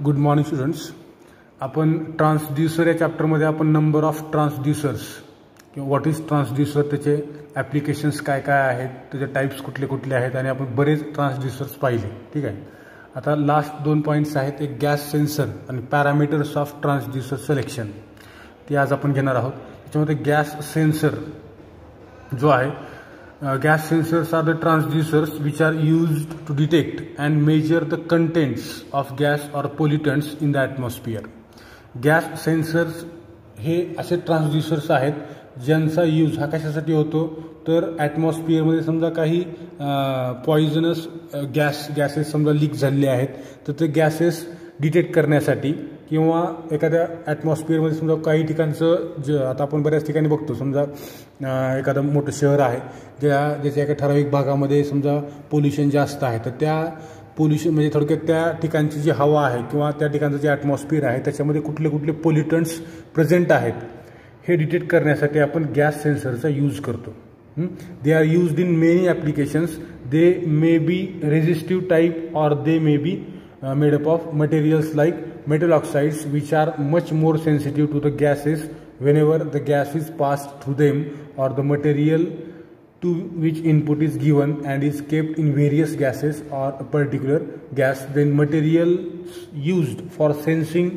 Good morning students. आपण transducer या चॅप्टरमध्ये आपण नंबर ऑफ ट्रान्सड्यूसर्स किंवा व्हॉट इज ट्रान्सड्यूसर, त्याचे ॲप्लिकेशन्स काय काय आहेत, त्याचे टाईप्स कुठले कुठले आहेत आणि आपण बरेच ट्रान्सड्यूसर्स पाहिले. ठीक आहे. आता लास्ट 2 पॉईंट्स आहेत, एक गॅस सेन्सर आणि पॅरामीटर्स ऑफ ट्रान्सड्यूसर सिलेक्शन, ते आज आपण घेणार आहोत. त्याच्यामध्ये गॅस सेन्सर जो आहे, gas sensors are the transducers which are used to detect and measure the contents of gas or pollutants in the atmosphere. Gas sensors हे असे ट्रान्सड्यूसर्स आहेत ज्यांचा यूज हा कशासाठी होतो, तर ॲटमॉस्फिअरमध्ये समजा काही पॉइझनस गॅसेस समजा लीक झालेले आहेत तर ते गॅसेस डिटेक्ट करण्यासाठी, किंवा एखाद्या ॲटमॉस्फिअरमध्ये समजा काही ठिकाणचं आता आपण बऱ्याच ठिकाणी बघतो, समजा एखादं मोठं शहर आहे ज्याच्या एका ठराविक भागामध्ये समजा पोल्युशन जास्त आहे, तर त्या पोल्युशन म्हणजे थोडक्यात त्या ठिकाणची जी हवा आहे किंवा त्या ठिकाणचं जे ॲटमॉस्फिअर आहे त्याच्यामध्ये कुठले कुठले पोल्युटंट्स प्रेझेंट आहेत हे डिटेक्ट करण्यासाठी आपण गॅस सेन्सरचा यूज करतो. They are used in many applications. They may be resistive type or they may be made up of materials like metal oxides which are much more sensitive to the gases whenever the gas is passed through them, or the material to which input is given and is kept in various gases or a particular gas. Then material used for sensing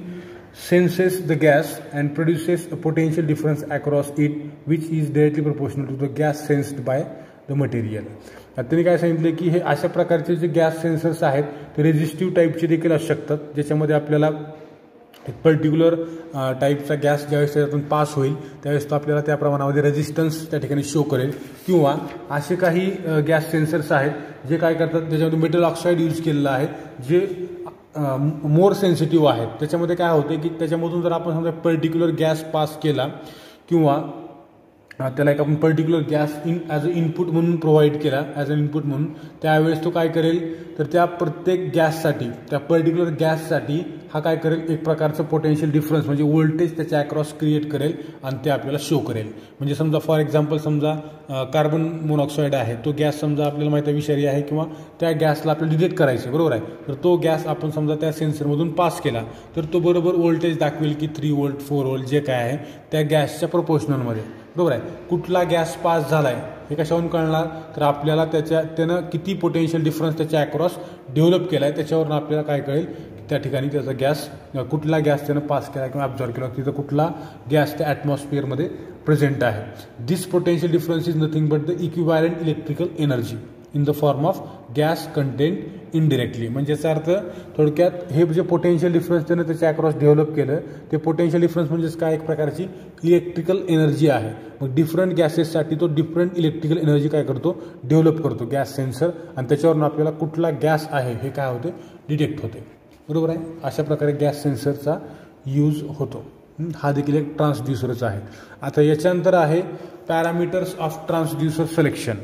senses the gas and produces a potential difference across it which is directly proportional to the gas sensed by the material. त्यांनी काय सांगितलं की हे अशा प्रकारचे जे gas sensors आहेत ते रेझिस्टिव्ह टाईपचे देखील असू शकतात, ज्याच्यामध्ये आपल्याला एक पर्टिक्युलर टाईपचा गॅस ज्यावेळेस त्यातून पास होईल त्यावेळेस तो आपल्याला त्या प्रमाणामध्ये रेझिस्टन्स त्या ठिकाणी शो करेल. किंवा असे काही गॅस सेन्सर्स आहेत जे काय करतात, त्याच्यामध्ये मेटल ऑक्साईड यूज केलेलं आहे जे मोर सेन्सिटिव्ह आहेत. त्याच्यामध्ये काय होते की त्याच्यामधून जर आपण समजा पर्टिक्युलर गॅस पास केला किंवा त्याला एक आपण particular gas as a input म्हणून प्रोव्हाइड केला, ॲज अ इनपुट म्हणून, त्यावेळेस तो काय करेल तर त्या प्रत्येक गॅससाठी, त्या पर्टिक्युलर गॅससाठी हा काय करेल, एक प्रकारचं पोटेन्शियल डिफरन्स म्हणजे व्होल्टेज त्याच्या अक्रॉस क्रिएट करेल आणि ते आपल्याला शो करेल. म्हणजे समजा फॉर एक्झाम्पल समजा कार्बन मोनॉक्साईड आहे, तो गॅस समजा आपल्याला माहिती आहे विषारी आहे किंवा त्या गॅसला आपल्याला डिटेक्ट करायचं बरोबर आहे, तर तो गॅस आपण समजा त्या सेन्सरमधून पास केला तर तो बरोबर व्होल्टेज दाखवेल की 3 व्होल्ट 4 व्होल्ट जे काय आहे त्या गॅसच्या प्रोपोर्शनलमध्ये बरोबर आहे. कुठला गॅस पास झाला आहे हे कशावरून कळणार, तर आपल्याला त्यानं किती पोटेन्शियल डिफरन्स त्याच्या अक्रॉस डेव्हलप केला आहे त्याच्यावरून आपल्याला काय कळेल त्या ठिकाणी त्याचा गॅस, कुठला गॅस त्यानं पास केला किंवा ॲब्झॉर्ब केला, तिथं कुठला गॅस त्या ॲटमॉस्फिअरमध्ये प्रेझेंट आहे. This potential difference is nothing but the equivalent electrical energy in the form of gas content indirectly. म्हणजे याचा अर्थ थोडक्यात हे जे पोटेन्शियल डिफरन्स त्यानं त्याच्या अक्रॉस डेव्हलप केलं ते पोटेन्शियल डिफरन्स म्हणजेच काय, एक प्रकारची इलेक्ट्रिकल एनर्जी आहे. मग डिफरंट गॅसेससाठी तो डिफरंट इलेक्ट्रिकल एनर्जी काय करतो, डेव्हलप करतो गॅस सेन्सर, आणि त्याच्यावरून आपल्याला कुठला गॅस आहे हे काय होते, डिटेक्ट होते बरोबर आहे. अशा प्रकारे गॅस सेन्सरचा यूज होतो. हा देखील एक ट्रान्सड्यूसरच आहे. आता याच्यानंतर आहे parameters of transducer selection.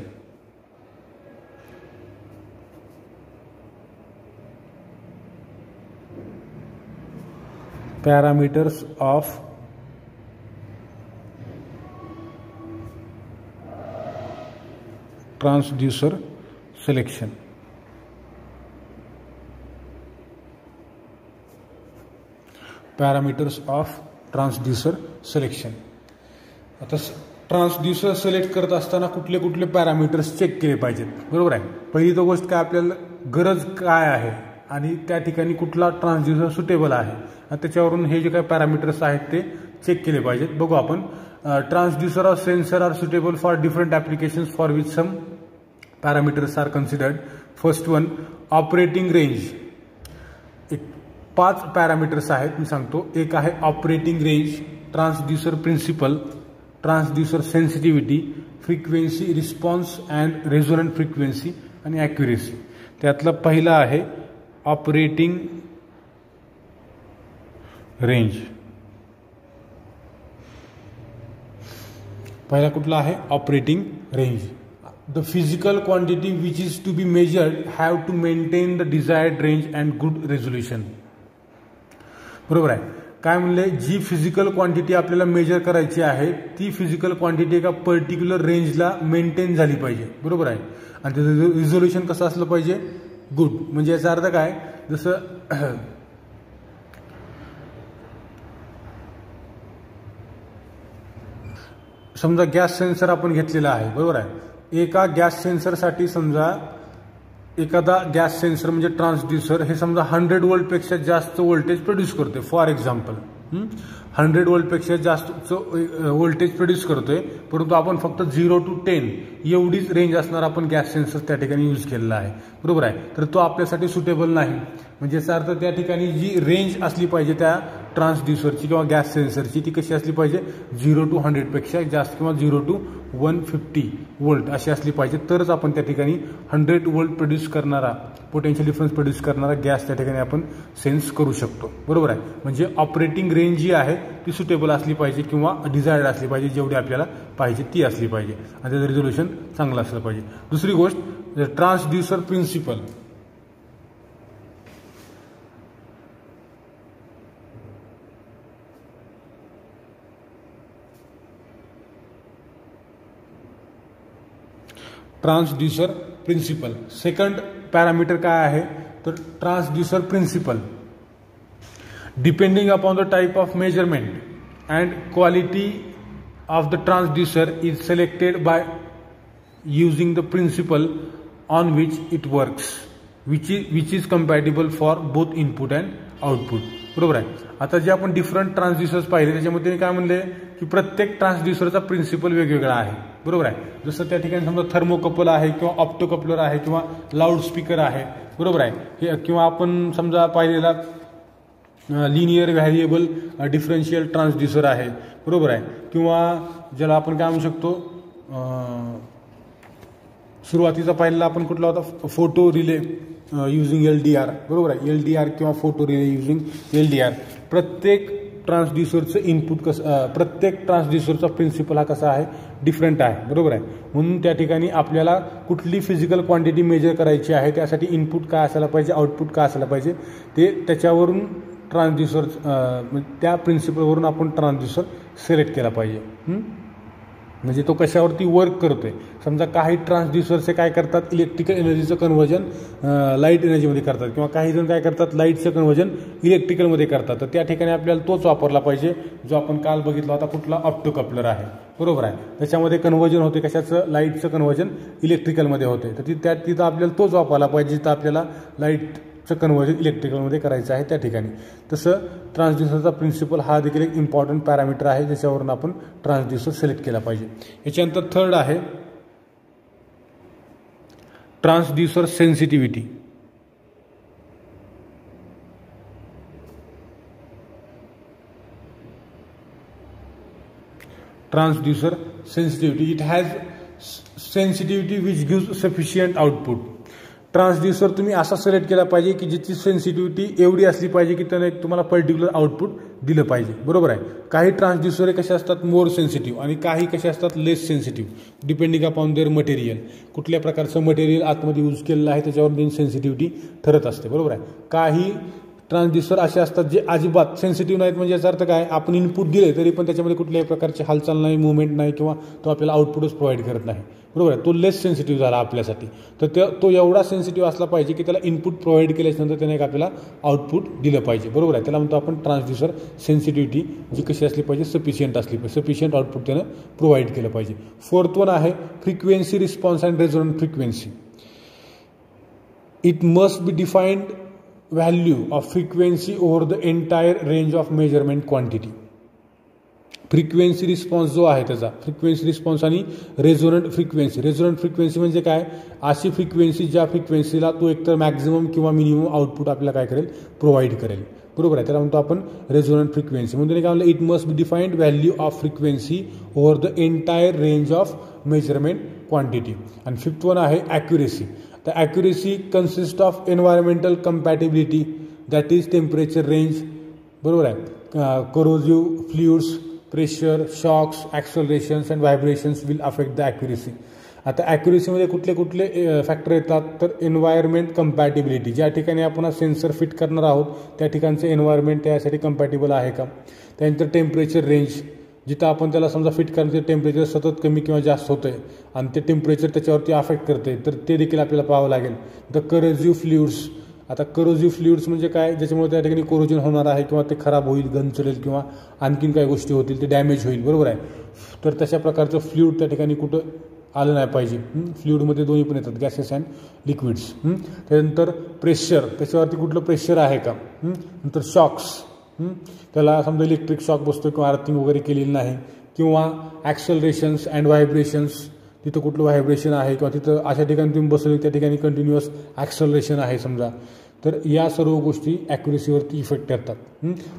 Parameters of transducer selection. Parameters of transducer selection. आता ट्रान्सड्यूसर सिलेक्ट करत असताना कुठले कुठले पॅरामीटर्स चेक केले पाहिजेत बरोबर आहे. पहिली तर गोष्ट काय, आपल्याला गरज काय आहे आणि त्या ठिकाणी कुठला ट्रान्सड्यूसर सुटेबल आहे आणि त्याच्यावरून हे जे काही पॅरामीटर्स आहेत ते चेक केले पाहिजेत. बघू आपण. Transducer or sensor are suitable for different applications for which some parameters are considered. First one, operating range. एक 5 पॅरामीटर्स आहेत मी सांगतो. एक आहे operating range, transducer principle, transducer sensitivity, frequency response and resonant frequency आणि ॲक्युरेसी. त्यातला पहिला आहे ऑपरेटिंग रेंज. पहिला कुठला आहे, operating range. The physical quantity which is to be measured have to maintain the desired range and good resolution. बरोबर आहे. काय म्हणले, जी फिजिकल क्वांटिटी आपल्याला मेजर करायची आहे ती फिजिकल क्वांटिटी एका पर्टिक्युलर रेंजला मेंटेन झाली पाहिजे बरोबर आहे. आणि त्याचं रिझोल्युशन कसं असलं पाहिजे, गुड. म्हणजे याचा अर्थ काय, जसं समजा गॅस सेन्सर आपण घेतलेला आहे, बरोबर आहे. एका गॅस सेन्सरसाठी समजा एखादा गॅस सेन्सर म्हणजे ट्रान्सड्यूसर हे समजा 100 वोल्टपेक्षा जास्त व्होल्टेज प्रोड्यूस करतोय. फॉर एक्झाम्पल 100 वोल्टपेक्षा जास्त व्होल्टेज प्रोड्यूस करतोय, परंतु आपण फक्त 0 to 10 एवढीच रेंज असणार आपण गॅस सेन्सर त्या ठिकाणी यूज केलेला आहे, बरोबर आहे. तर तो आपल्यासाठी सुटेबल नाही. म्हणजे याचा अर्थ त्या ठिकाणी जी रेंज असली पाहिजे त्या ट्रान्सड्यूसरची किंवा गॅस सेन्सरची ती कशी असली पाहिजे, 0 to 100 पेक्षा जास्त किंवा 0 to 150 वोल्ट अशी असली पाहिजे. तरच आपण त्या ठिकाणी 100 वोल्ट प्रोड्यूस करणारा, पोटेन्शियल डिफरन्स प्रोड्यूस करणारा गॅस त्या ठिकाणी आपण सेन्स करू शकतो, बरोबर आहे. म्हणजे ऑपरेटिंग रेंज जी आहे ती सुटेबल असली पाहिजे किंवा डिझायर्ड असली पाहिजे, जेवढी आपल्याला पाहिजे ती असली पाहिजे आणि त्याचं रिझोल्युशन चांगलं असलं पाहिजे. दुसरी गोष्ट transducer principle. Transducer principle second parameter काय आहे तर transducer principle. Depending upon the type of measurement and quality of the transducer is selected by using the principle on which it works, which is compatible for both input and output. बरोबर आहे. आता जे आपण different ट्रान्सड्यूसर्स पाहिले त्याच्यामध्ये काय म्हणले की प्रत्येक ट्रान्सड्यूसरचा प्रिन्सिपल वेगवेगळा आहे, बरोबर आहे. जसं त्या ठिकाणी समजा थर्मोकपल आहे किंवा ऑप्टोकपलर आहे किंवा लाऊड स्पीकर आहे, बरोबर आहे. हे किंवा आपण समजा पाहिलेला लिनियर व्हॅरिएबल डिफरन्शियल ट्रान्सड्यूसर आहे, बरोबर आहे. किंवा ज्याला आपण काय म्हणू शकतो, सुरुवातीचा पाहिलेला आपण कुठला होता, फोटो रिले युझिंग LDR, बरोबर आहे. LDR किंवा फोटो रिले युझिंग LDR. प्रत्येक ट्रान्सड्यूसरचं इनपुट कसं, प्रत्येक ट्रान्सड्यूसरचा प्रिन्सिपल हा कसा आहे, डिफरंट आहे, बरोबर आहे. म्हणून त्या ठिकाणी आपल्याला कुठली फिजिकल क्वांटिटी मेजर करायची आहे त्यासाठी इनपुट काय असायला पाहिजे, आउटपुट काय असायला पाहिजे, ते त्याच्यावरून ट्रान्सड्यूसर त्या प्रिन्सिपलवरून आपण ट्रान्सड्यूसर सिलेक्ट केला पाहिजे. म्हणजे तो कशावरती वर्क करतोय. समजा काही ट्रान्सड्यूसरचे काय करतात, इलेक्ट्रिकल एनर्जीचं कन्व्हर्जन लाईट एनर्जीमध्ये करतात किंवा काही जण काय करतात, लाईटचं कन्व्हर्जन इलेक्ट्रिकलमध्ये करतात. तर त्या ठिकाणी आपल्याला तोच वापरला पाहिजे जो आपण काल बघितला होता, कुठला ऑप्टोकपलर आहे, बरोबर आहे. त्याच्यामध्ये कन्व्हर्जन होते कशाचं, लाईटचं कन्व्हर्जन इलेक्ट्रिकलमध्ये होते. तर तिथं आपल्याला तोच वापरला पाहिजे जिथं आपल्याला लाईटचं कन्व्हर्जन इलेक्ट्रिकलमध्ये करायचं आहे त्या ठिकाणी. तसं ट्रान्सड्यूसरचा प्रिन्सिपल हा देखील एक इम्पॉर्टंट पॅरामीटर आहे ज्याच्यावरून आपण ट्रान्सड्यूसर सिलेक्ट केला पाहिजे. याच्यानंतर थर्ड आहे transducer sensitivity. Transducer sensitivity, it has sensitivity which gives sufficient output. Transducer तुम्ही असा सिलेक्ट केला पाहिजे की ज्याची सेन्सिटिव्हिटी एवढी असली पाहिजे की त्याने तुम्हाला पर्टिक्युलर आउटपुट दिलं पाहिजे, बरोबर आहे. काही ट्रान्सड्यूसर कसे असतात, मोर सेन्सिटिव्ह आणि काही कसे असतात, less sensitive, depending upon their material. कुठल्या प्रकारचं मटेरियल आतमध्ये यूज केलेलं आहे त्याच्यावर त्यांची सेन्सिटिव्हिटी ठरत असते, बरोबर आहे. काही ट्रान्सड्यूसर असे असतात जे अजिबात सेन्सिटिव्ह नाहीत. म्हणजे याचा अर्थ काय, आपण इनपुट दिले तरी पण त्याच्यामध्ये कुठल्याही प्रकारची हालचाल नाही, मुवमेंट नाही किंवा तो आपल्याला आउटपुटच प्रोव्हाइड करत नाही, बरोबर आहे. तो लेस सेन्सिटिव्ह झाला आपल्यासाठी. तर तो एवढा सेन्सिटिव्ह असला पाहिजे की त्याला इनपुट प्रोव्हाइड केल्याच्यानंतर त्याने एक आपल्याला आउटपुट दिलं पाहिजे, बरोबर आहे. त्याला म्हणतो आपण ट्रान्सड्यूसर सेन्सिटिव्हिटी, जी कशी असली पाहिजे, सफिशियंट असली पाहिजे, सफिशियंट आउटपुट त्यानं प्रोव्हाइड केलं पाहिजे. फोर्थ वन आहे frequency response and resonant frequency. It must be defined value of frequency over the entire range of measurement quantity. Frequency response जो आहे त्याचा, फ्रिक्वेन्सी रिस्पॉन्स आणि रेझोनंट फ्रिक्वेन्सी. रेझोनंट फ्रिक्वेन्सी म्हणजे काय, अशी फ्रिक्वेन्सी ज्या फ्रिक्वेन्सीला तो एकतर मॅक्झिमम किंवा मिनिमम आउटपुट आपल्याला काय करेल, प्रोव्हाइड करेल, बरोबर आहे. त्याला म्हणतो आपण रेझोनंट फ्रिक्वेन्सी. म्हणजे काय म्हणलं, it must be defined value of frequency over the entire range of measurement quantity. आणि फिफ्थ वन आहे accuracy. The accuracy consists of environmental compatibility, that is temperature range, बरोबर आहे. corrosive fluids, pressure, shocks, accelerations and vibrations will affect the accuracy. आता ॲक्युरेसीमध्ये कुठले कुठले factor येतात तर environment कंपॅटिबिलिटी. ज्या ठिकाणी आपण सेन्सर फिट करणार आहोत त्या ठिकाणचं एन्व्हायरमेंट त्यासाठी कंपॅटिबल आहे का. त्यानंतर टेम्परेचर रेंज, जिथं आपण त्याला समजा फिट करण्याचं टेम्परेचर सतत कमी किंवा जास्त होतं आहे आणि ते टेम्परेचर त्याच्यावरती अफेक्ट करते तर ते देखील आपल्याला पाहावं लागेल. द करोसिव्ह फ्लुइड्स आता करोजिव्ह फ्लुइड्स म्हणजे काय, ज्याच्यामुळे त्या ठिकाणी कोरोजन होणार आहे किंवा ते खराब होईल, गंज चढेल किंवा आणखीन काही गोष्टी होतील, ते डॅमेज होईल, बरोबर आहे. तर तशा प्रकारचं फ्लुइड त्या ठिकाणी कुठं आलं नाही पाहिजे. फ्लुइडमध्ये दोन्ही पण येतात, गॅसेस अँड लिक्विड्स. त्यानंतर प्रेशर, त्याच्यावरती कुठलं प्रेशर आहे का. नंतर शॉक्स, त्याला समजा इलेक्ट्रिक शॉक बसतो किंवा अर्थिंग वगैरे केलेली नाही, किंवा ॲक्सलरेशन्स अँड व्हायब्रेशन्स, तिथं कुठलं व्हायब्रेशन आहे किंवा तिथं अशा ठिकाणी तुम्ही बसवले त्या ठिकाणी कंटिन्युअस ॲक्सलरेशन आहे समजा, तर या सर्व गोष्टी ॲक्युरेसीवरती इफेक्ट करतात.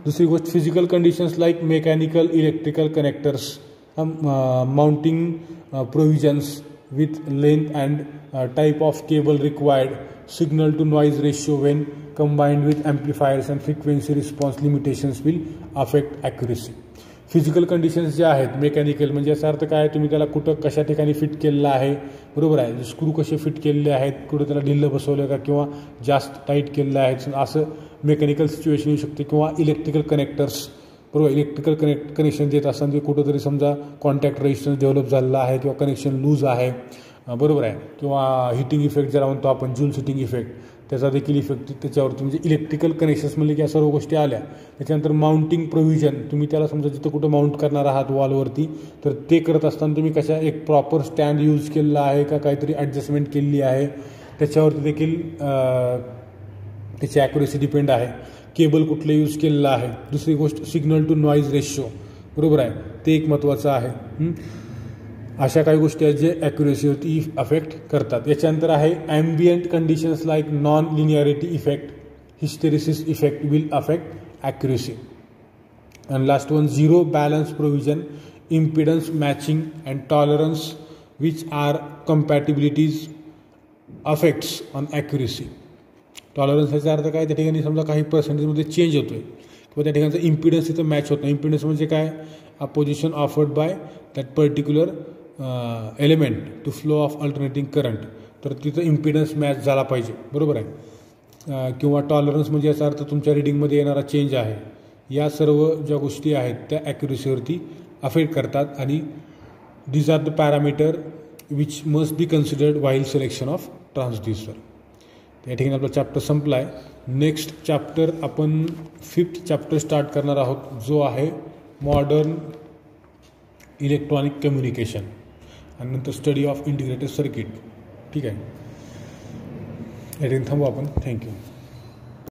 दुसरी गोष्ट physical conditions like mechanical electrical connectors, mounting provisions with length and type of cable required, signal to noise ratio when combined with amplifiers and frequency response limitations will affect accuracy. Physical conditions ज्या आहेत, mechanical म्हणजे याचा अर्थ काय, तुम्ही त्याला कुठं कशा ठिकाणी फिट केलेलं आहे, बरोबर आहे, स्क्रू कसे फिट केलेले आहेत, कुठं त्याला ढिल्लं बसवलं का किंवा जास्त टाईट केलेलं आहे, असं मेकॅनिकल सिच्युएशन येऊ शकते. किंवा इलेक्ट्रिकल कनेक्टर्स, बरोबर, इलेक्ट्रिकल कनेक्शन देत असताना ते कुठंतरी समजा कॉन्टॅक्ट रेजिस्टन्स डेव्हलप झालेला आहे किंवा कनेक्शन लूज आहे, बरोबर आहे, किंवा हिटिंग इफेक्ट ज्याला म्हणतो आपण, जूल्स हिटिंग इफेक्ट, त्याचा देखील इफेक्ट त्याच्यावरती, म्हणजे इलेक्ट्रिकल कनेक्शन्स म्हणजे की या सर्व गोष्टी आल्या. त्याच्यानंतर माउंटिंग प्रोव्हिजन, तुम्ही त्याला समजा जिथं कुठं माउंट करणार आहात वॉलवरती, तर ते करत असताना तुम्ही कशा एक प्रॉपर स्टँड यूज केलेला आहे का काहीतरी ॲडजस्टमेंट केलेली आहे, त्याच्यावरती देखील त्याची ॲक्युरेसी डिपेंड आहे. केबल कुठलं यूज केलेलं आहे. दुसरी गोष्ट सिग्नल टू नॉईज रेशिओ, बरोबर आहे, ते एक महत्त्वाचं आहे. अशा काही गोष्टी आहेत जे ॲक्युरेसीवरती अफेक्ट करतात. याच्यानंतर आहे ambient conditions like non linearity effect, hysteresis effect will affect accuracy. And last one, zero balance provision, impedance matching and tolerance which are compatibilities affects on accuracy. Tolerance ह्याचा अर्थ काय, त्या ठिकाणी समजा काही पर्सेंटेजमध्ये चेंज होतो आहे किंवा त्या ठिकाणचा इम्पिडन्स तिथं मॅच होत नाही. इम्पिडन्स म्हणजे काय, opposition offered by that particular element to flow of alternating current, तर तिथं इम्पिडन्स मॅच झाला पाहिजे, बरोबर आहे. किंवा टॉलरन्स म्हणजे याचा अर्थ तुमच्या रिडिंगमध्ये येणारा चेंज आहे. या सर्व ज्या गोष्टी आहेत त्या ॲक्युरेसीवरती अफेक्ट करतात आणि these are the parameter which must be considered while selection of transducer. या ठिकाणी आपला चॅप्टर संपला आहे. नेक्स्ट चॅप्टर आपण 5th चॅप्टर स्टार्ट करणार आहोत, जो आहे मॉडर्न इलेक्ट्रॉनिक कम्युनिकेशन, आणि नंतर स्टडी ऑफ इंटिग्रेटेड सर्किट. ठीक आहे, या ठिकाणी थांबू आपण. थँक्यू.